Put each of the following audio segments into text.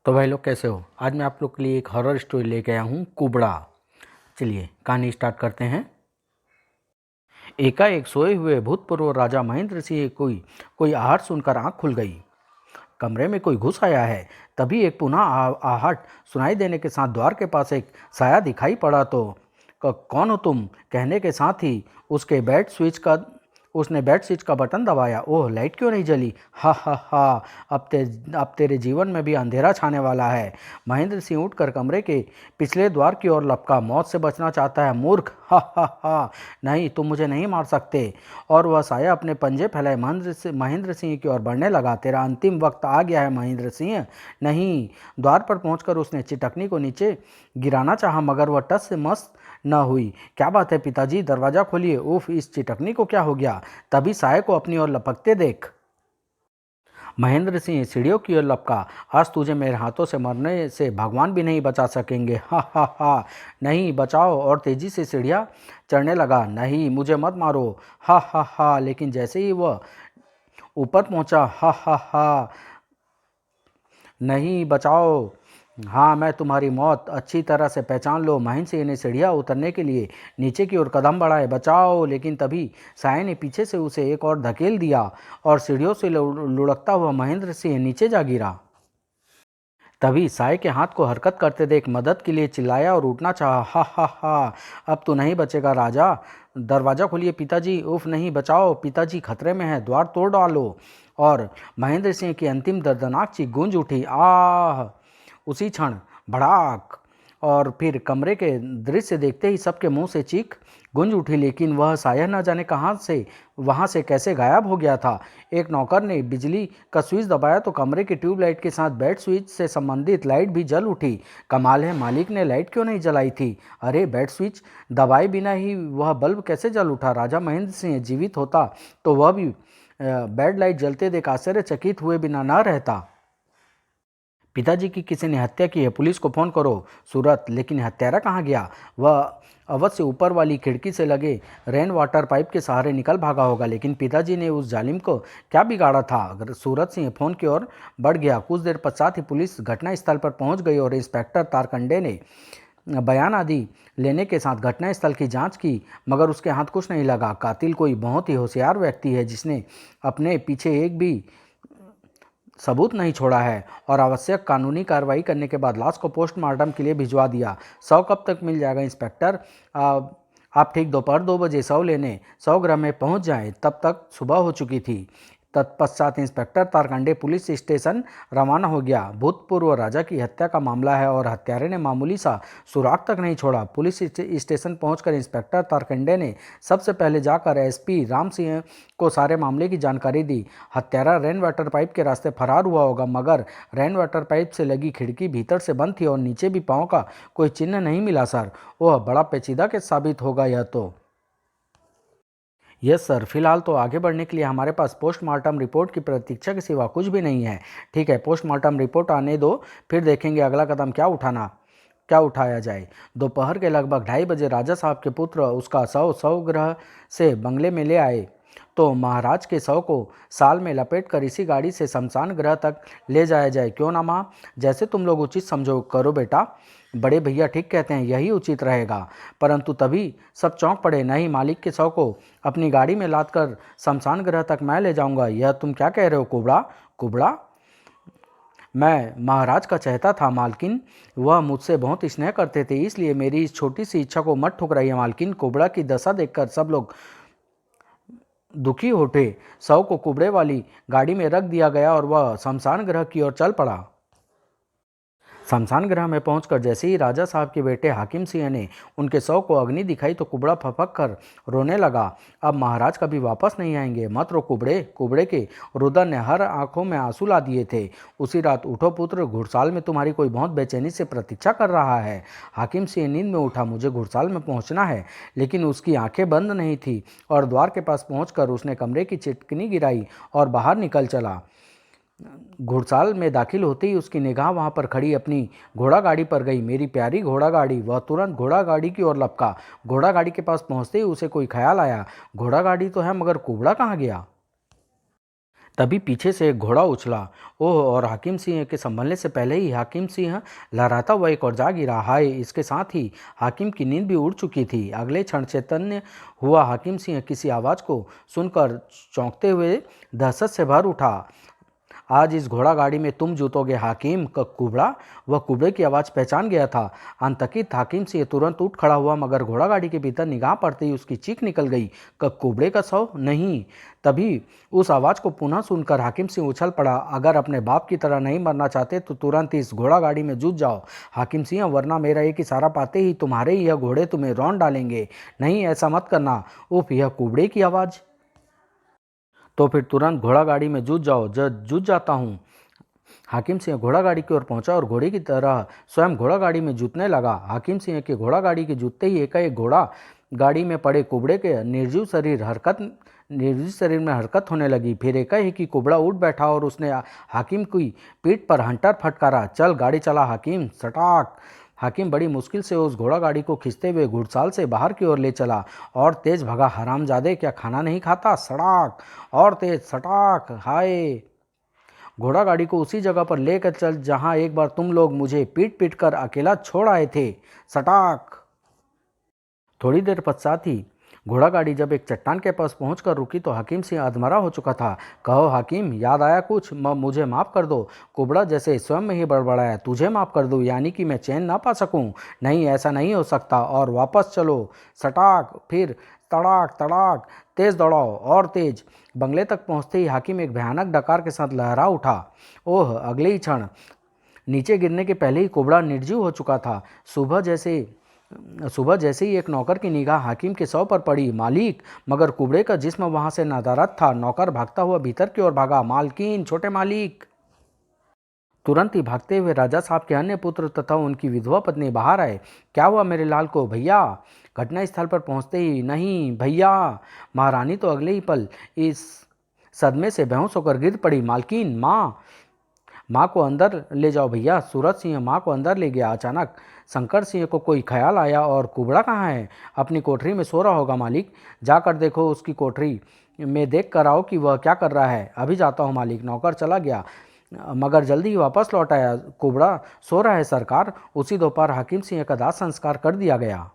तो भाई लोग कैसे हो। आज मैं आप लोग के लिए एक हॉरर स्टोरी लेके आया हूँ, कुबड़ा। चलिए कहानी स्टार्ट करते हैं। एकाएक सोए हुए भूतपूर्व राजा महेंद्र सिंह कोई कोई आहट सुनकर आंख खुल गई। कमरे में कोई घुस आया है। तभी एक पुनः आहट सुनाई देने के साथ द्वार के पास एक साया दिखाई पड़ा। तो कौन हो तुम कहने के साथ ही उसके बेड स्विच का उसने बेड स्विच का बटन दबाया। ओह, लाइट क्यों नहीं जली। हा हा हा। अब तेरे जीवन में भी अंधेरा छाने वाला है। महेंद्र सिंह उठकर कमरे के पिछले द्वार की ओर लपका। मौत से बचना चाहता है मूर्ख। हा हा हा। नहीं, तुम मुझे नहीं मार सकते। और वह साया अपने पंजे फैलाए महेंद्र सिंह की ओर बढ़ने लगा। तेरा अंतिम वक्त आ गया है महेंद्र सिंह। नहीं। द्वार पर पहुंचकर उसने चिटकनी को नीचे गिराना चाहा, मगर वह टस से मस न हुई। क्या बात है पिताजी, दरवाजा खोलिए। उफ, इस चिटकनी को क्या हो गया। तभी साये को अपनी ओर लपकते देख महेंद्र सिंह सीढ़ियों की ओर लपका। आज तुझे मेरे हाथों से मरने से भगवान भी नहीं बचा सकेंगे। हा हा हा। नहीं, बचाओ। और तेजी से सीढ़ियाँ चढ़ने लगा। नहीं, मुझे मत मारो। हा हा हा। लेकिन जैसे ही वह ऊपर पहुंचा, हा हा हा। नहीं, बचाओ। हाँ, मैं तुम्हारी मौत अच्छी तरह से पहचान लो। महेंद्र सिंह ने सीढ़ियाँ उतरने के लिए नीचे की ओर कदम बढ़ाए। बचाओ। लेकिन तभी साय ने पीछे से उसे एक और धकेल दिया और सीढ़ियों से लुढ़कता हुआ महेंद्र सिंह नीचे जा गिरा। तभी साय के हाथ को हरकत करते देख मदद के लिए चिल्लाया और उठना चाहा। हा हा हा। अब तो नहीं बचेगा राजा। दरवाजा खोलिए पिताजी। उफ, नहीं, बचाओ। पिताजी खतरे में है, द्वार तोड़ डालो। और महेंद्र सिंह की अंतिम दर्दनाक चीख गूंज उठी। आह। उसी क्षण भड़ाक। और फिर कमरे के दृश्य देखते ही सबके मुंह से चीख गूंज उठी। लेकिन वह साया न जाने कहाँ से वहां से कैसे गायब हो गया था। एक नौकर ने बिजली का स्विच दबाया तो कमरे की ट्यूबलाइट के साथ बेड स्विच से संबंधित लाइट भी जल उठी। कमाल है, मालिक ने लाइट क्यों नहीं जलाई थी। अरे, बेड स्विच दबाए बिना ही वह बल्ब कैसे जल उठा। राजा महेंद्र सिंह जीवित होता तो वह भी बेड लाइट जलते देख आश्चर्यचकित हुए बिना न रहता। पिताजी की किसी ने हत्या की है, पुलिस को फोन करो। सूरत। लेकिन हत्यारा कहाँ गया। वह अवध से ऊपर वाली खिड़की से लगे रेन वाटर पाइप के सहारे निकल भागा होगा। लेकिन पिताजी ने उस जालिम को क्या बिगाड़ा था। अगर सूरत सिंह फोन की ओर बढ़ गया। कुछ देर पश्चात ही पुलिस घटनास्थल पर पहुंच गई और इंस्पेक्टर तारकंडे ने बयान आदि लेने के साथ घटनास्थल की जांच की, मगर उसके हाथ कुछ नहीं लगा। कातिल कोई बहुत ही होशियार व्यक्ति है जिसने अपने पीछे एक भी सबूत नहीं छोड़ा है और आवश्यक कानूनी कार्रवाई करने के बाद लाश को पोस्टमार्टम के लिए भिजवा दिया। शव कब तक मिल जाएगा इंस्पेक्टर। आप ठीक दोपहर 2 बजे शव लेने शवगृह में पहुंच जाएं। तब तक सुबह हो चुकी थी। तत्पश्चात इंस्पेक्टर तारकंडे पुलिस स्टेशन रवाना हो गया। भूतपूर्व राजा की हत्या का मामला है और हत्यारे ने मामूली सा सुराग तक नहीं छोड़ा। पुलिस स्टेशन पहुंचकर इंस्पेक्टर तारकंडे ने सबसे पहले जाकर एसपी राम सिंह को सारे मामले की जानकारी दी। हत्यारा रेन वाटर पाइप के रास्ते फरार हुआ होगा, मगर रेन वाटर पाइप से लगी खिड़की भीतर से बंद थी और नीचे भी पाँव का कोई चिन्ह नहीं मिला सर। वह बड़ा पेचीदा केस साबित होगा यह तो। यस सर, फिलहाल तो आगे बढ़ने के लिए हमारे पास पोस्टमार्टम रिपोर्ट की प्रतीक्षा के सिवा कुछ भी नहीं है। ठीक है, पोस्टमार्टम रिपोर्ट आने दो, फिर देखेंगे अगला कदम क्या उठाया जाए। दोपहर के लगभग 2:30 बजे राजा साहब के पुत्र उसका शवगृह से बंगले में ले आए तो महाराज के शव को साल में लपेटकर इसी गाड़ी से शमशान गृह तक ले जाया जाए। क्यों ना माँ, जैसे तुम लोग उचित समझो करो बेटा। बड़े भैया ठीक कहते हैं, यही उचित रहेगा। परंतु तभी सब चौंक पड़े। नहीं, मालिक के शव को अपनी गाड़ी में लादकर शमशान गृह तक मैं ले जाऊंगा। यह तुम क्या कह रहे हो कुबड़ा। कुबड़ा, मैं महाराज का चहेता था मालकिन। वह मुझसे बहुत स्नेह करते थे, इसलिए मेरी इस छोटी सी इच्छा को मत ठुकराइए मालकिन। कुबड़ा की दशा देखकर सब लोग दुखी उठे। शव को कुबड़े वाली गाड़ी में रख दिया गया और वह शमशान गृह की ओर चल पड़ा। शमशान गृह में पहुंचकर जैसे ही राजा साहब के बेटे हाकिम सिंह ने उनके शव को अग्नि दिखाई तो कुबड़ा फपक कर रोने लगा। अब महाराज कभी वापस नहीं आएंगे। मत रो कुबड़े। कुबड़े के रुदन ने हर आंखों में आंसू ला दिए थे। उसी रात उठो पुत्र, घुड़साल में तुम्हारी कोई बहुत बेचैनी से प्रतीक्षा कर रहा है। हाकिम सिंह नींद में उठा। मुझे घुड़साल में पहुंचना है। लेकिन उसकी आंखें बंद नहीं थी और द्वार के पास पहुंचकर उसने कमरे की चिटकनी गिराई और बाहर निकल चला। घुड़साल में दाखिल होते ही उसकी निगाह वहां पर खड़ी अपनी घोड़ा गाड़ी पर गई। मेरी प्यारी घोड़ा गाड़ी। वह तुरंत घोड़ा गाड़ी की ओर लपका। घोड़ा गाड़ी के पास पहुंचते ही उसे कोई ख्याल आया, घोड़ा गाड़ी तो है मगर कुबड़ा कहाँ गया। तभी पीछे से एक घोड़ा उछला। ओह! और हाकिम सिंह के संभलने से पहले ही हाकिम सिंह लहराता हुआ एक और जा गिरा। हाय! इसके साथ ही हाकिम की नींद भी उड़ चुकी थी। अगले क्षण चैतन्य हुआ हाकिम सिंह किसी आवाज़ को सुनकर चौंकते हुए दहशत से भर उठा। आज इस घोड़ा गाड़ी में तुम जूतोगे हाकिम का कुबड़ा। वह कुबड़े की आवाज़ पहचान गया था। आतंकित हाकिम सिंह तुरंत उठ खड़ा हुआ, मगर घोड़ा गाड़ी के भीतर निगाह पड़ते ही उसकी चीख निकल गई। कुबड़े का शव नहीं। तभी उस आवाज़ को पुनः सुनकर हाकिम सिंह उछल पड़ा। अगर अपने बाप की तरह नहीं मरना चाहते तो तुरंत इस घोड़ा गाड़ी में जूत जाओ हाकिम सिंह, वरना मेरा एक इशारा पाते ही तुम्हारे यह घोड़े तुम्हें रौंद डालेंगे। नहीं, ऐसा मत करना। उफ, यह कुबड़े की आवाज़। तो फिर तुरंत घोड़ा गाड़ी में जूत जाओ। जूत जाता हूँ। हाकिम सिंह घोड़ा गाड़ी की ओर पहुंचा और घोड़े की तरह स्वयं घोड़ा गाड़ी में जूतने लगा। हाकिम सिंह के घोड़ा गाड़ी के जूतते ही एकाएक घोड़ा गाड़ी में पड़े कुबड़े के निर्जीव शरीर में हरकत होने लगी। फिर एकाएक ही कुबड़ा उठ बैठा और उसने हाकिम की पीठ पर हंटर फटकारा। चल गाड़ी चला हाकिम, सटाक। हाकिम बड़ी मुश्किल से उस घोड़ा गाड़ी को खींचते हुए घुड़साल से बाहर की ओर ले चला और तेज भगा। हरामजादे, क्या खाना नहीं खाता? सड़ाक। और तेज, सटाक। हाय! घोड़ा गाड़ी को उसी जगह पर लेकर चल जहां एक बार तुम लोग मुझे पीट पीट कर अकेला छोड़ आए थे। सटाक। थोड़ी देर पश्चात ही घोड़ा गाड़ी जब एक चट्टान के पास पहुंचकर रुकी तो हाकिम सिंह अधमरा हो चुका था। कहो हाकिम, याद आया कुछ? मुझे माफ़ कर दो। कुबड़ा जैसे स्वयं में ही बड़बड़ाया। तुझे माफ़ कर दूं, यानी कि मैं चैन ना पा सकूं? नहीं, ऐसा नहीं हो सकता। और वापस चलो। सटाक। फिर तड़ाक तड़ाक। तेज दौड़ाओ और तेज। बंगले तक पहुंचते ही हाकिम एक भयानक डकार के साथ लहरा उठा। ओह! अगले ही क्षण नीचे गिरने के पहले ही कुबड़ा निर्जीव हो चुका था। सुबह जैसे ही एक नौकर की निगाह हाकिम के शव पर पड़ी। मालिक! मगर कुबड़े का जिस्म वहां से नदारद था। नौकर भागता हुआ भीतर की ओर भागा। मालकिन, छोटे मालिक! तुरंत ही भागते हुए राजा साहब के अन्य पुत्र तथा उनकी विधवा पत्नी बाहर आए। क्या हुआ मेरे लाल को भैया? घटना स्थल पर पहुंचते ही, नहीं भैया! महारानी तो अगले ही पल इस सदमे से बेहोश होकर गिर पड़ी। मालकिन, माँ को अंदर ले जाओ भैया। सूरज सिंह माँ को अंदर ले गया। अचानक शंकर सिंह को कोई ख्याल आया। और कुबड़ा कहाँ है? अपनी कोठरी में सो रहा होगा मालिक। जाकर देखो उसकी कोठरी में, देख कर आओ कि वह क्या कर रहा है। अभी जाता हूँ मालिक। नौकर चला गया मगर जल्दी ही वापस लौट आया। कुबड़ा सो रहा है सरकार। उसी दोपहर हाकिम सिंह का दाह संस्कार कर दिया गया।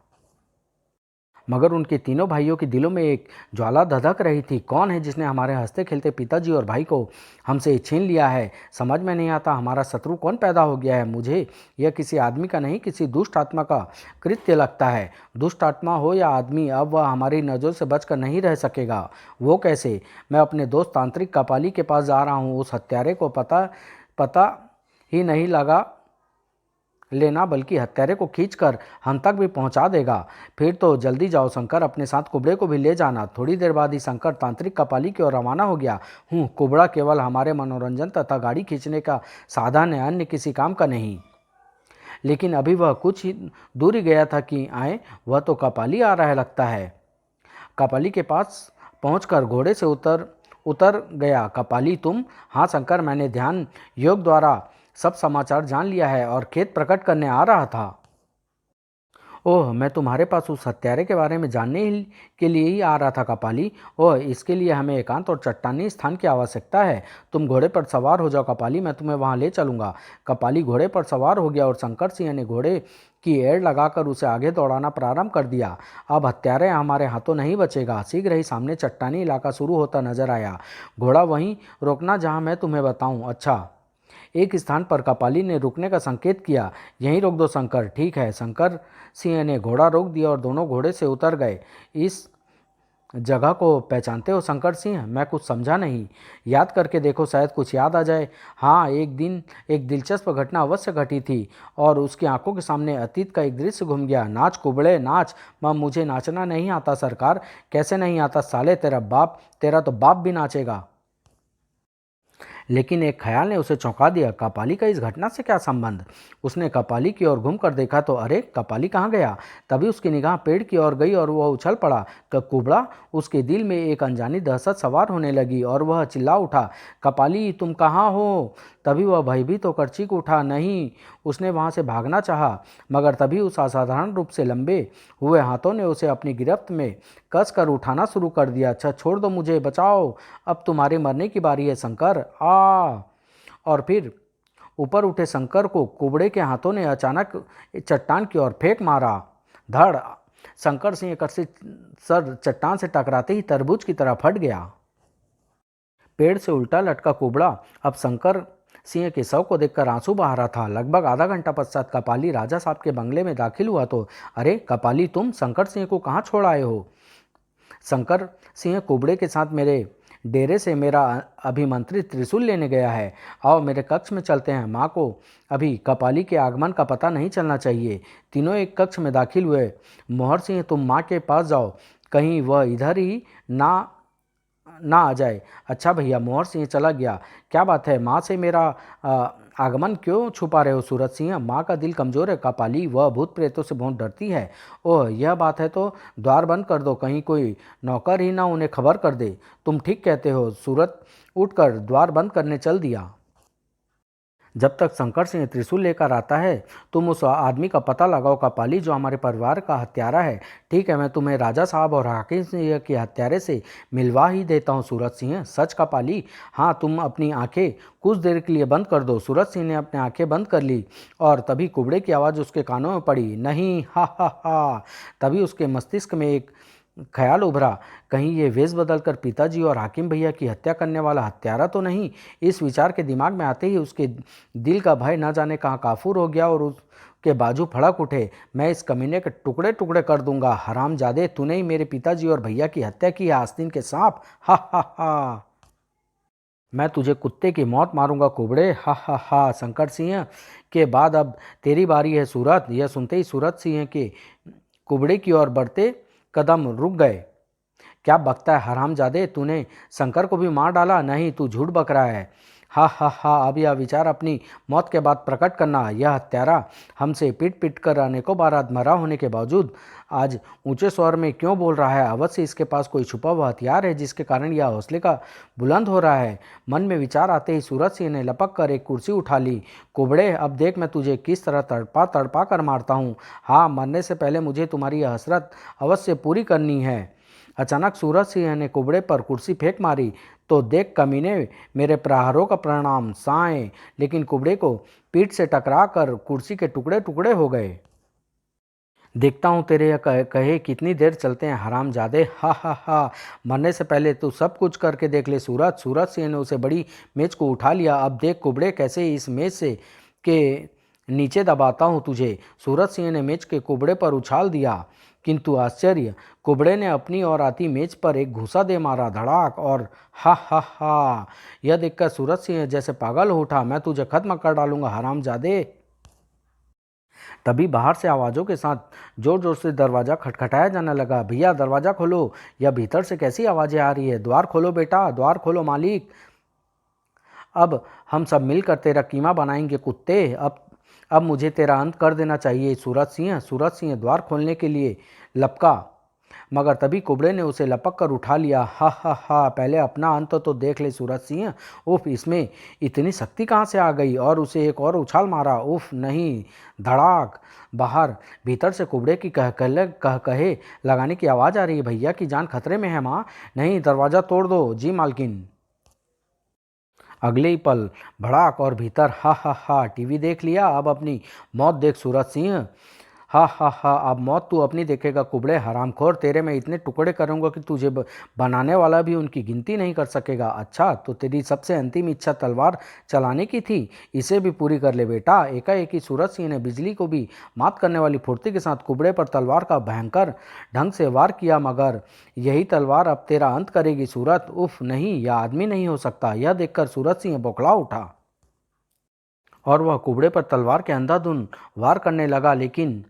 मगर उनके तीनों भाइयों के दिलों में एक ज्वाला धधक रही थी। कौन है जिसने हमारे हंसते खेलते पिताजी और भाई को हमसे छीन लिया है? समझ में नहीं आता हमारा शत्रु कौन पैदा हो गया है। मुझे यह किसी आदमी का नहीं, किसी दुष्ट आत्मा का कृत्य लगता है। दुष्ट आत्मा हो या आदमी, अब वह हमारी नज़रों से बचकर नहीं रह सकेगा। वो कैसे? मैं अपने दोस्त तांत्रिक कपाली के पास जा रहा हूँ। उस हत्यारे को पता ही नहीं लगा लेना, बल्कि हत्यारे को खींचकर हम तक भी पहुंचा देगा। फिर तो जल्दी जाओ शंकर, अपने साथ कुबड़े को भी ले जाना। थोड़ी देर बाद ही शंकर तांत्रिक कपाली की ओर रवाना हो गया। कुबड़ा केवल हमारे मनोरंजन तथा गाड़ी खींचने का साधन है, अन्य किसी काम का नहीं। लेकिन अभी वह कुछ ही दूर ही गया था कि आए, वह तो कपाली आ रहा है लगता है। कपाली के पास पहुंचकर घोड़े से उतर गया। कपाली तुम? हाँ शंकर, मैंने ध्यान योग द्वारा सब समाचार जान लिया है और खेद प्रकट करने आ रहा था। ओह, मैं तुम्हारे पास उस हत्यारे के बारे में जानने के लिए ही आ रहा था कपाली। ओह, इसके लिए हमें एकांत और चट्टानी स्थान की आवश्यकता है। तुम घोड़े पर सवार हो जाओ कपाली, मैं तुम्हें वहां ले चलूंगा। कपाली घोड़े पर सवार हो गया और शंकर सिंह ने घोड़े की एड़ लगाकर उसे आगे दौड़ाना प्रारंभ कर दिया। अब हत्यारे हमारे हाथों नहीं बचेगा। शीघ्र ही सामने चट्टानी इलाका शुरू होता नजर आया। घोड़ा वहीं रोकना जहां मैं तुम्हें बताऊं। अच्छा। एक स्थान पर कपाली ने रुकने का संकेत किया। यहीं रोक दो शंकर। ठीक है। शंकर सिंह ने घोड़ा रोक दिया और दोनों घोड़े से उतर गए। इस जगह को पहचानते हो शंकर सिंह? मैं कुछ समझा नहीं। याद करके देखो, शायद कुछ याद आ जाए। हाँ, एक दिन एक दिलचस्प घटना अवश्य घटी थी और उसकी आंखों के सामने अतीत का एक दृश्य घूम गया। नाच कुबड़े नाच। मुझे नाचना नहीं आता सरकार। कैसे नहीं आता साले? तेरा तो बाप भी नाचेगा। लेकिन एक ख्याल ने उसे चौंका दिया। कपाली का इस घटना से क्या संबंध? उसने कपाली की ओर घूमकर देखा तो अरे, कपाली कहाँ गया? तभी उसकी निगाह पेड़ की ओर गई और वह उछल पड़ा। कुबड़ा? उसके दिल में एक अनजानी दहशत सवार होने लगी और वह चिल्ला उठा, कपाली तुम कहाँ हो? तभी वह भयभीत होकर चीख उठा। नहीं। उसने वहां से भागना चाहा, मगर तभी उस असाधारण रूप से लंबे हुए हाथों ने उसे अपनी गिरफ्त में कस कर उठाना शुरू कर दिया। अच्छा छोड़ दो मुझे, बचाओ, अब तुम्हारे मरने की बारी है शंकर, आ। और फिर ऊपर उठे शंकर को कुबड़े के हाथों ने अचानक चट्टान की ओर फेंक मारा। धड़! शंकर सिंह का सर चट्टान से टकराते ही तरबूज की तरह फट गया। पेड़ से उल्टा लटका कुबड़ा अब शंकर सिंह के शव को देखकर आंसू बहा रहा था। लगभग आधा घंटा पश्चात कपाली राजा साहब के बंगले में दाखिल हुआ तो, अरे कपाली, तुम शंकर सिंह को कहाँ छोड़ आए हो? शंकर सिंह कुबड़े के साथ मेरे डेरे से मेरा अभिमंत्रित त्रिशूल लेने गया है। आओ मेरे कक्ष में चलते हैं। माँ को अभी कपाली के आगमन का पता नहीं चलना चाहिए। तीनों एक कक्ष में दाखिल हुए। मोहर सिंह, तुम माँ के पास जाओ, कहीं वह इधर ही ना आ जाए। अच्छा भैया। मोहर सिंह चला गया। क्या बात है, माँ से मेरा आगमन क्यों छुपा रहे हो सूरज सिंह? माँ का दिल कमज़ोर है कपाली, वह भूत प्रेतों से बहुत डरती है। ओह यह बात है तो द्वार बंद कर दो, कहीं कोई नौकर ही ना उन्हें खबर कर दे। तुम ठीक कहते हो। सूरत उठकर द्वार बंद करने चल दिया। जब तक शंकर सिंह त्रिशूल लेकर आता है तुम उस आदमी का पता लगाओ कपाली, जो हमारे परिवार का हत्यारा है। ठीक है, मैं तुम्हें राजा साहब और हाकिम सिंह के हत्यारे से मिलवा ही देता हूँ सूरज सिंह। सच कपाली? हाँ, तुम अपनी आंखें कुछ देर के लिए बंद कर दो। सूरज सिंह ने अपनी आंखें बंद कर ली और तभी कुबड़े की आवाज़ उसके कानों में पड़ी। नहीं, हा हा हा। तभी उसके मस्तिष्क में एक ख्याल उभरा, कहीं ये वेश बदलकर पिताजी और हाकिम भैया की हत्या करने वाला हत्यारा तो नहीं। इस विचार के दिमाग में आते ही उसके दिल का भय न जाने कहाँ काफूर हो गया और उसके बाजू फड़क उठे। मैं इस कमीने के टुकड़े टुकड़े कर दूंगा। हरामजादे, तूने ही मेरे पिताजी और भैया की हत्या की है, आस्तीन के सांप, हा हा हा। मैं तुझे कुत्ते की मौत मारूंगा कुबड़े, हा हा हा। शंकर सिंह के बाद अब तेरी बारी है सूरत। यह सुनते ही सूरत सिंह के कुबड़े की ओर बढ़ते कदम रुक गए। क्या बकता है हरामजादे, तूने शंकर को भी मार डाला? नहीं, तू झूठ बक रहा है। हा हा हा। अब यह विचार अपनी मौत के बाद प्रकट करना। यह हत्यारा हमसे पीट पीट कर अनेकों बार अधमरा होने के बावजूद आज ऊंचे स्वर में क्यों बोल रहा है? अवश्य इसके पास कोई छुपा हुआ हथियार है जिसके कारण यह हौसले का बुलंद हो रहा है। मन में विचार आते ही सूरज सिंह ने लपक कर एक कुर्सी उठा ली। कुबड़े, अब देख मैं तुझे किस तरह तड़पा तड़पा कर मारता हूँ। हाँ, मरने से पहले मुझे तुम्हारी यह हसरत अवश्य पूरी करनी है। अचानक सूरज सिंह ने कुबड़े पर कुर्सी फेंक मारी तो देख कमीने, मेरे प्रहारों का परिणाम साए। लेकिन कुबड़े को पीठ से टकरा कर कुर्सी के टुकड़े टुकड़े हो गए। देखता हूँ तेरे यह कहे कितनी देर चलते हैं हरामजादे, हा हा हा। मरने से पहले तू सब कुछ करके देख ले सूरज। सूरज सिंह ने उसे बड़ी मेज को उठा लिया। अब देख कुबड़े, कैसे इस मेज से के नीचे दबाता हूँ तुझे। सूरज सिंह ने मेज के कुबड़े पर उछाल दिया, किंतु आश्चर्य, कुबड़े ने अपनी ओर आती मेज पर एक घूसा दे मारा, धड़ाक। और हा हा हा। यह देखकर सूरज सिंह जैसे पागल हो उठा। मैं तुझे खत्म कर डालूंगा हरामजादे। तभी बाहर से आवाज़ों के साथ जोर जोर से दरवाज़ा खटखटाया जाने लगा। भैया दरवाज़ा खोलो, या भीतर से कैसी आवाज़ें आ रही है? द्वार खोलो बेटा, द्वार खोलो मालिक। अब हम सब मिलकर तेरा कीमा बनाएंगे कुत्ते। अब मुझे तेरा अंत कर देना चाहिए सूरज सिंह। सूरज सिंह द्वार खोलने के लिए लपका, मगर तभी कुबड़े ने उसे लपक कर उठा लिया। हा हा हा। पहले अपना अंत तो देख ले सूरज सिंह। उफ, इसमें इतनी शक्ति कहाँ से आ गई? और उसे एक और उछाल मारा। उफ, नहीं, धड़ाक। बाहर भीतर से कुबड़े की कह कहे लगाने की आवाज़ आ रही है। भैया की जान खतरे में है माँ। नहीं, दरवाज़ा तोड़ दो। जी मालकिन। अगले ही पल भड़ाक और भीतर, हा हा हा। टीवी देख लिया, अब अपनी मौत देख सूरज सिंह। हा हा हा। अब मौत तू अपनी देखेगा कुबड़े हरामखोर। तेरे मैं इतने टुकड़े करूंगा कि तुझे बनाने वाला भी उनकी गिनती नहीं कर सकेगा। अच्छा, तो तेरी सबसे अंतिम इच्छा तलवार चलाने की थी, इसे भी पूरी कर ले बेटा। एकाएक ही सूरज सिंह ने बिजली को भी मात करने वाली फुर्ती के साथ कुबड़े पर तलवार का भयंकर ढंग से वार किया। मगर यही तलवार अब तेरा अंत करेगी सूरत। उफ, नहीं, यह आदमी नहीं हो सकता। यह देखकर सूरज सिंह बौखला उठा और वह कुबड़े पर तलवार के अंधाधुंध वार करने लगा। लेकिन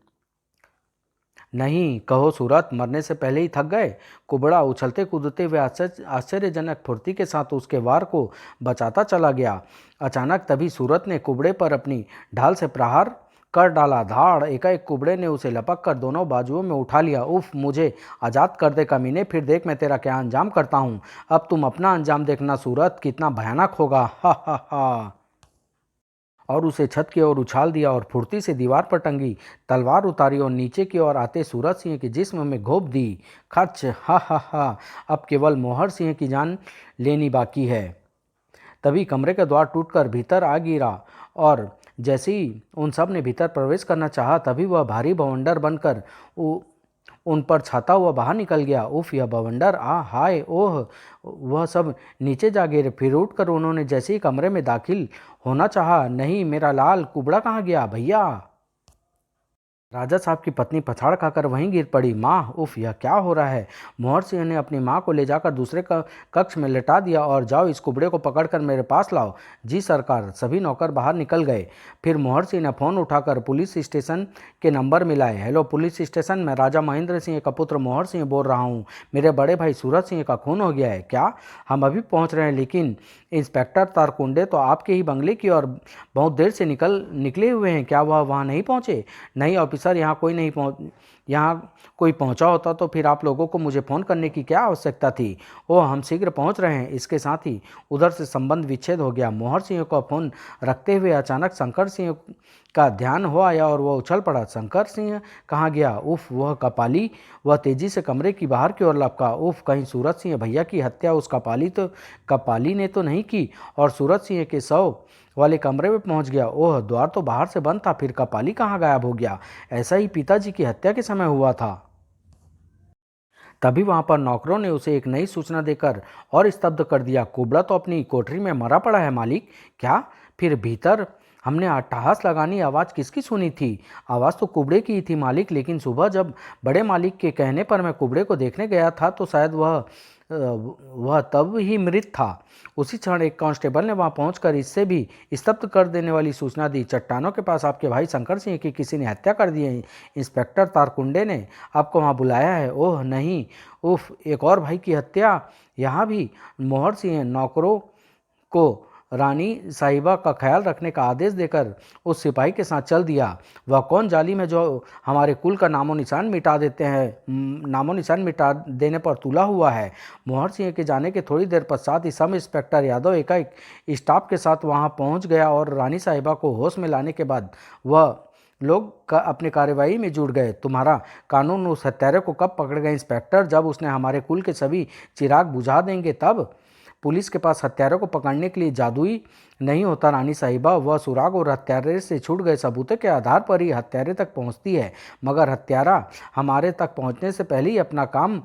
नहीं, कहो सूरत, मरने से पहले ही थक गए? कुबड़ा उछलते कूदते हुए आश्चर्यजनक फुर्ती के साथ उसके वार को बचाता चला गया। अचानक तभी सूरत ने कुबड़े पर अपनी ढाल से प्रहार कर डाला। धाड़! एकाएक कुबड़े ने उसे लपक कर दोनों बाजुओं में उठा लिया। उफ, मुझे आज़ाद कर दे कमीने, फिर देख मैं तेरा क्या अंजाम करता हूँ। अब तुम अपना अंजाम देखना सूरत, कितना भयानक होगा। हा हा हा। और उसे छत की ओर उछाल दिया और फुर्ती से दीवार पर टंगी तलवार उतारी और नीचे की ओर आते सूरज सिंह के जिस्म में घोंप दी। खच, हा हा हा, अब केवल मोहर सिंह की जान लेनी बाकी है। तभी कमरे का द्वार टूटकर भीतर आ गिरा और जैसे ही उन सब ने भीतर प्रवेश करना चाहा तभी वह भारी बवंडर बनकर उन पर छाता हुआ बाहर निकल गया। उफ, यह बवंडर, आ हाय ओह! वह सब नीचे जा गिरे। फिर उठकर उन्होंने जैसे ही कमरे में दाखिल होना चाहा, नहीं मेरा लाल कुबड़ा कहाँ गया भैया? राजा साहब की पत्नी पछाड़ खाकर वहीं गिर पड़ी। माँ, उफ, यह क्या हो रहा है? मोहर सिंह ने अपनी माँ को ले जाकर दूसरे कक्ष में लेटा दिया और जाओ इस कुबड़े को पकड़कर मेरे पास लाओ। जी सरकार। सभी नौकर बाहर निकल गए। फिर मोहर सिंह ने फोन उठाकर पुलिस स्टेशन के नंबर मिलाए। हेलो पुलिस स्टेशन, मैं राजा महेंद्र सिंह का पुत्र मोहर सिंह बोल रहा हूँ। मेरे बड़े भाई सूरज सिंह का खून हो गया है। क्या? हम अभी पहुँच रहे हैं, लेकिन इंस्पेक्टर तारकुंडे तो आपके ही बंगले की ओर बहुत देर से निकले हुए हैं। क्या वह वहाँ नहीं पहुँचे? नहीं ऑफिसर, यहाँ कोई पहुंचा होता तो फिर आप लोगों को मुझे फ़ोन करने की क्या आवश्यकता थी? ओह, हम शीघ्र पहुंच रहे हैं। इसके साथ ही उधर से संबंध विच्छेद हो गया। मोहर सिंह का फ़ोन रखते हुए अचानक शंकर सिंह का ध्यान हो आया और वह उछल पड़ा। शंकर सिंह कहाँ गया? उफ, वह कपाली! वह तेजी से कमरे की बाहर की ओर लपका। उफ, कहीं सूरज सिंह भैया की हत्या उस कपाली ने तो नहीं की और सूरज सिंह के शव वाले कमरे में पहुंच गया। ओह, द्वार तो बाहर से बंद था, फिर कपाली कहाँ गायब हो गया? ऐसा ही पिताजी की हत्या के समय हुआ था। तभी वहां पर नौकरों ने उसे एक नई सूचना देकर और स्तब्ध कर दिया। कुबड़ा तो अपनी कोठरी में मरा पड़ा है मालिक। क्या? फिर भीतर हमने अट्टहास लगानी आवाज़ किसकी सुनी थी? आवाज़ तो कुबड़े की ही थी मालिक, लेकिन सुबह जब बड़े मालिक के कहने पर मैं कुबड़े को देखने गया था तो शायद वह तब ही मृत था। उसी क्षण एक कांस्टेबल ने वहां पहुंचकर इससे भी स्तब्ध कर देने वाली सूचना दी। चट्टानों के पास आपके भाई शंकर सिंह की किसी ने हत्या कर दी है। इंस्पेक्टर तारकुंडे ने आपको वहां बुलाया है। ओह नहीं! उफ, एक और भाई की हत्या यहाँ भी? मोहर सिंह नौकरों को रानी साहिबा का ख्याल रखने का आदेश देकर उस सिपाही के साथ चल दिया। वह कौन जालिम है जो हमारे कुल का नामो निशान मिटा देते हैं, नामो निशान मिटा देने पर तुला हुआ है? मोहर सिंह के जाने के थोड़ी देर पश्चात ही सब इंस्पेक्टर यादव एकाएक स्टाफ के साथ वहां पहुंच गया और रानी साहिबा को होश में लाने के बाद वह लोग अपनी कार्यवाही में जुट गए। तुम्हारा कानून उस हत्यारे को कब पकड़ेगा इंस्पेक्टर? जब उसने हमारे कुल के सभी चिराग बुझा देंगे तब। पुलिस के पास हत्यारों को पकड़ने के लिए जादुई नहीं होता रानी साहिबा। वह सुराग और हत्यारे से छूट गए सबूतों के आधार पर ही हत्यारे तक पहुंचती है। मगर हत्यारा हमारे तक पहुंचने से पहले ही अपना काम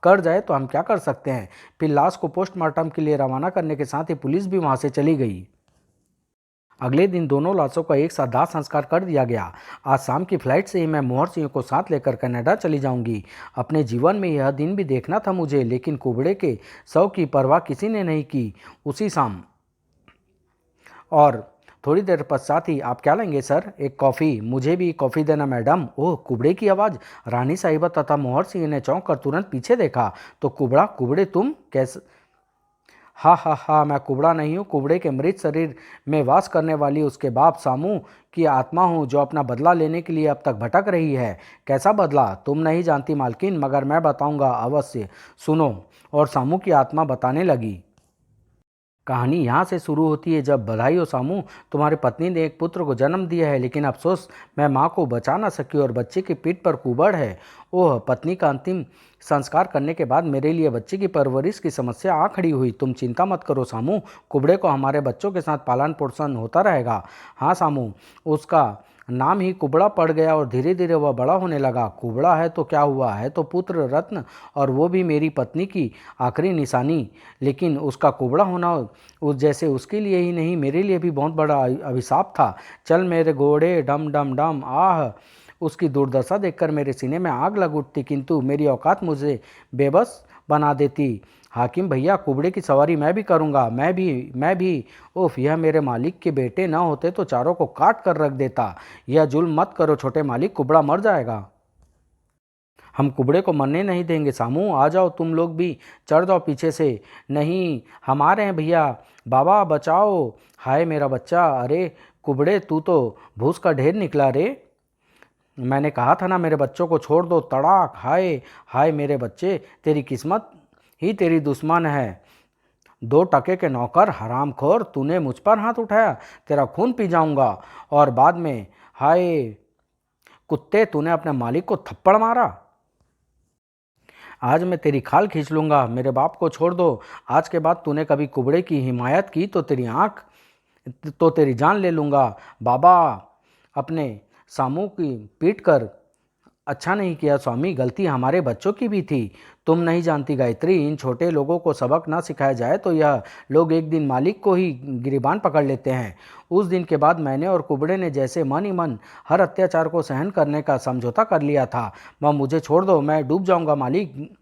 कर जाए तो हम क्या कर सकते हैं? फिर लाश को पोस्टमार्टम के लिए रवाना करने के साथ ही पुलिस भी वहां से चली गई। अगले दिन दोनों लाशों का एक साथ दाह संस्कार कर दिया गया। आज शाम की फ्लाइट से ही मैं मोहर सिंह को साथ लेकर कनाडा चली जाऊंगी। अपने जीवन में यह दिन भी देखना था मुझे, लेकिन कुबड़े के शव की परवाह किसी ने नहीं की। उसी शाम और थोड़ी देर पश्चात ही आप क्या लेंगे सर? एक कॉफ़ी? मुझे भी कॉफ़ी देना मैडम। ओह, कुबड़े की आवाज़! रानी साहिबा तथा मोहर सिंह ने चौंक कर तुरंत पीछे देखा तो कुबड़े तुम कैसे? हा हा हा, मैं कुबड़ा नहीं हूँ। कुबड़े के मृत शरीर में वास करने वाली उसके बाप सामू की आत्मा हूँ जो अपना बदला लेने के लिए अब तक भटक रही है। कैसा बदला? तुम नहीं जानती मालकिन, मगर मैं बताऊंगा अवश्य। सुनो। और सामू की आत्मा बताने लगी। कहानी यहाँ से शुरू होती है जब बधाई हो सामू, तुम्हारी पत्नी ने एक पुत्र को जन्म दिया है, लेकिन अफसोस मैं माँ को बचा ना सकी और बच्चे की पीठ पर कुबड़ है। ओह, पत्नी का अंतिम संस्कार करने के बाद मेरे लिए बच्चे की परवरिश की समस्या आ खड़ी हुई। तुम चिंता मत करो सामू, कुबड़े को हमारे बच्चों के साथ पालन पोषण होता रहेगा। हाँ सामू, उसका नाम ही कुबड़ा पड़ गया और धीरे धीरे वह बड़ा होने लगा। कुबड़ा है तो क्या हुआ, है तो पुत्र रत्न, और वो भी मेरी पत्नी की आखिरी निशानी। लेकिन उसका कुबड़ा होना उस जैसे उसके लिए ही नहीं, मेरे लिए भी बहुत बड़ा अभिशाप था। चल मेरे घोड़े, डम डम डम। आह, उसकी दुर्दशा देखकर मेरे सीने में आग लग उठती, किंतु मेरी औकात मुझे बेबस बना देती। हाकिम भैया, कुबड़े की सवारी मैं भी करूँगा, मैं भी। उफ, यह मेरे मालिक के बेटे न होते तो चारों को काट कर रख देता। यह जुल्म मत करो छोटे मालिक, कुबड़ा मर जाएगा। हम कुबड़े को मरने नहीं देंगे सामू, आ जाओ तुम लोग भी, चढ़ जाओ पीछे से। नहीं, हम आ रहे हैं भैया, बाबा बचाओ। हाय मेरा बच्चा! अरे कुबड़े, तू तो भूस का ढेर निकला रे। मैंने कहा था ना मेरे बच्चों को छोड़ दो। तड़ाक! हाय हाय मेरे बच्चे, तेरी किस्मत ही तेरी दुश्मन है। दो टके के नौकर, हरामखोर, तूने मुझ पर हाथ उठाया, तेरा खून पी जाऊंगा। और बाद में, हाय कुत्ते, तूने अपने मालिक को थप्पड़ मारा। आज मैं तेरी खाल खींच लूंगा। मेरे बाप को छोड़ दो। आज के बाद तूने कभी कुबड़े की हिमायत की तो तेरी जान ले लूंगा। बाबा अपने सामू की पीट कर, अच्छा नहीं किया स्वामी, गलती हमारे बच्चों की भी थी। तुम नहीं जानती गायत्री, इन छोटे लोगों को सबक ना सिखाया जाए तो यह लोग एक दिन मालिक को ही गिरबान पकड़ लेते हैं। उस दिन के बाद मैंने और कुबड़े ने जैसे मन ही मन हर अत्याचार को सहन करने का समझौता कर लिया था। वह मुझे छोड़ दो, मैं डूब जाऊंगा मालिक।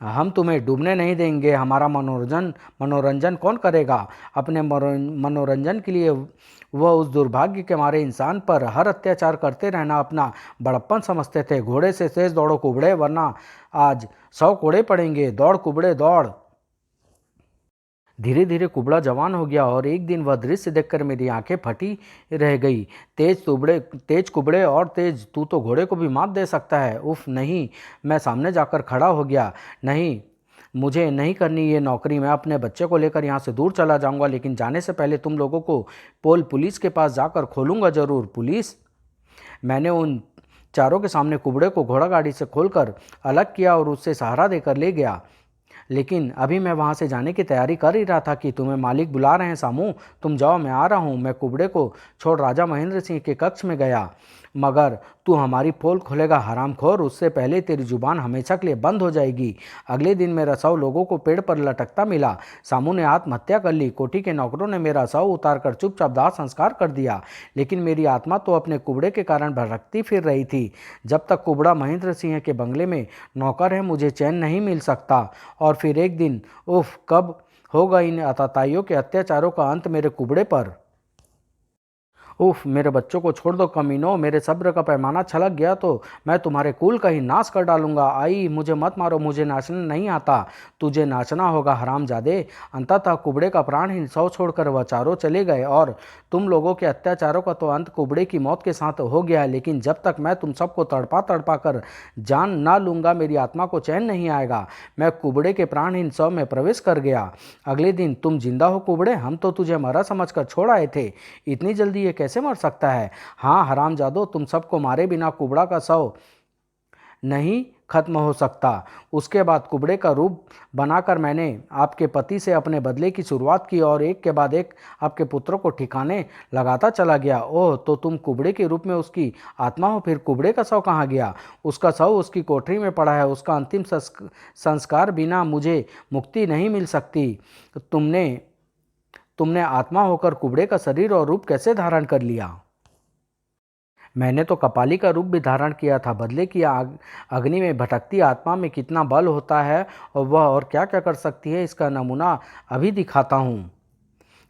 हम तुम्हें डूबने नहीं देंगे। हमारा मनोरंजन मनोरंजन कौन करेगा? अपने मनोरंजन के लिए वह उस दुर्भाग्य के मारे इंसान पर हर अत्याचार करते रहना अपना बड़प्पन समझते थे। घोड़े से तेज दौड़ो कुबड़े, वरना आज 100 कोड़े पड़ेंगे। दौड़ कुबड़े दौड़। धीरे धीरे कुबड़ा जवान हो गया और एक दिन वह दृश्य देखकर मेरी आंखें फटी रह गई। तेज कुबड़े और तेज, तू तो घोड़े को भी मात दे सकता है। उफ नहीं। मैं सामने जाकर खड़ा हो गया। नहीं, मुझे नहीं करनी ये नौकरी। मैं अपने बच्चे को लेकर यहाँ से दूर चला जाऊंगा, लेकिन जाने से पहले तुम लोगों को पुलिस के पास जाकर खोलूंगा जरूर। पुलिस? मैंने उन चारों के सामने कुबड़े को घोड़ा गाड़ी से खोलकर अलग किया और उससे सहारा देकर ले गया। लेकिन अभी मैं वहाँ से जाने की तैयारी कर ही रहा था कि तुम्हें मालिक बुला रहे हैं सामू, तुम जाओ, मैं आ रहा हूँ। मैं कुबड़े को छोड़ राजा महेंद्र सिंह के कक्ष में गया। मगर तू हमारी पोल खोलेगा हरामखोर, उससे पहले तेरी जुबान हमेशा के लिए बंद हो जाएगी। अगले दिन मेरा शव लोगों को पेड़ पर लटकता मिला। सामू ने आत्महत्या कर ली। कोठी के नौकरों ने मेरा शव उतार कर चुपचाप दाह संस्कार कर दिया। लेकिन मेरी आत्मा तो अपने कुबड़े के कारण भटकती फिर रही थी। जब तक कुबड़ा महेंद्र सिंह के बंगले में नौकर है, मुझे चैन नहीं मिल सकता। और फिर एक दिन, उफ, कब होगा इन आतताइयों के अत्याचारों का अंत मेरे कुबड़े पर? उफ, मेरे बच्चों को छोड़ दो कमीनों। मेरे सब्र का पैमाना छलक गया तो मैं तुम्हारे कुल का ही नाश कर डालूंगा। आई, मुझे मत मारो, मुझे नाचना नहीं आता। तुझे नाचना होगा हरामजादे। अंततः कुबड़े का प्राणहीन शव छोड़कर वह चारों चले गए और तुम लोगों के अत्याचारों का तो अंत कुबड़े की मौत के साथ हो गया है। लेकिन जब तक मैं तुम सबको तड़पा तड़पा कर जान ना लूंगा, मेरी आत्मा को चैन नहीं आएगा। मैं कुबड़े के प्राणहीन शव में प्रवेश कर गया। अगले दिन, तुम जिंदा हो कुबड़े? हम तो तुझे मरा समझकर छोड़ आए थे। इतनी जल्दी ये कैसे मर सकता है? हाँ हरामजादो, तुम सबको मारे बिना कुबड़ा का शव नहीं खत्म हो सकता। उसके बाद कुबड़े का रूप बनाकर मैंने आपके पति से अपने बदले की शुरुआत की और एक के बाद एक आपके पुत्रों को ठिकाने लगाता चला गया। ओह, तो तुम कुबड़े के रूप में उसकी आत्मा हो? फिर कुबड़े का शव कहाँ गया? उसका शव उसकी कोठरी में पड़ा है। उसका अंतिम संस्कार बिना मुझे मुक्ति नहीं मिल सकती। तुमने तुमने आत्मा होकर कुबड़े का शरीर और रूप कैसे धारण कर लिया? मैंने तो कपाली का रूप भी धारण किया था। बदले की अग्नि में भटकती आत्मा में कितना बल होता है और वह और क्या क्या कर सकती है, इसका नमूना अभी दिखाता हूँ।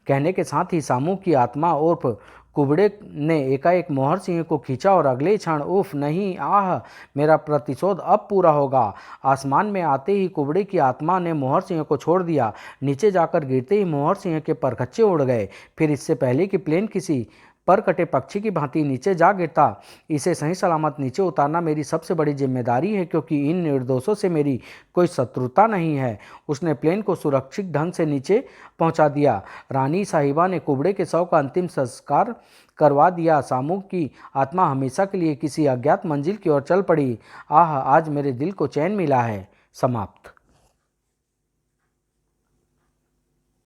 कहने के साथ ही सामू की आत्मा उर्फ कुबड़े ने एकाएक मोहर सिंह को खींचा और अगले ही क्षण, उफ नहीं, आह, मेरा प्रतिशोध अब पूरा होगा। आसमान में आते ही कुबड़े की आत्मा ने मोहर सिंह को छोड़ दिया। नीचे जाकर गिरते ही मोहर सिंह के परखच्चे उड़ गए। फिर इससे पहले कि प्लेन किसी पर कटे पक्षी की भांति नीचे जा गिरता, इसे सही सलामत नीचे उतारना मेरी सबसे बड़ी जिम्मेदारी है, क्योंकि इन निर्दोषों से मेरी कोई शत्रुता नहीं है। उसने प्लेन को सुरक्षित ढंग से नीचे पहुंचा दिया। रानी साहिबा ने कुबड़े के शव का अंतिम संस्कार करवा दिया। सामू की आत्मा हमेशा के लिए किसी अज्ञात मंजिल की ओर चल पड़ी। आह, आज मेरे दिल को चैन मिला है। समाप्त।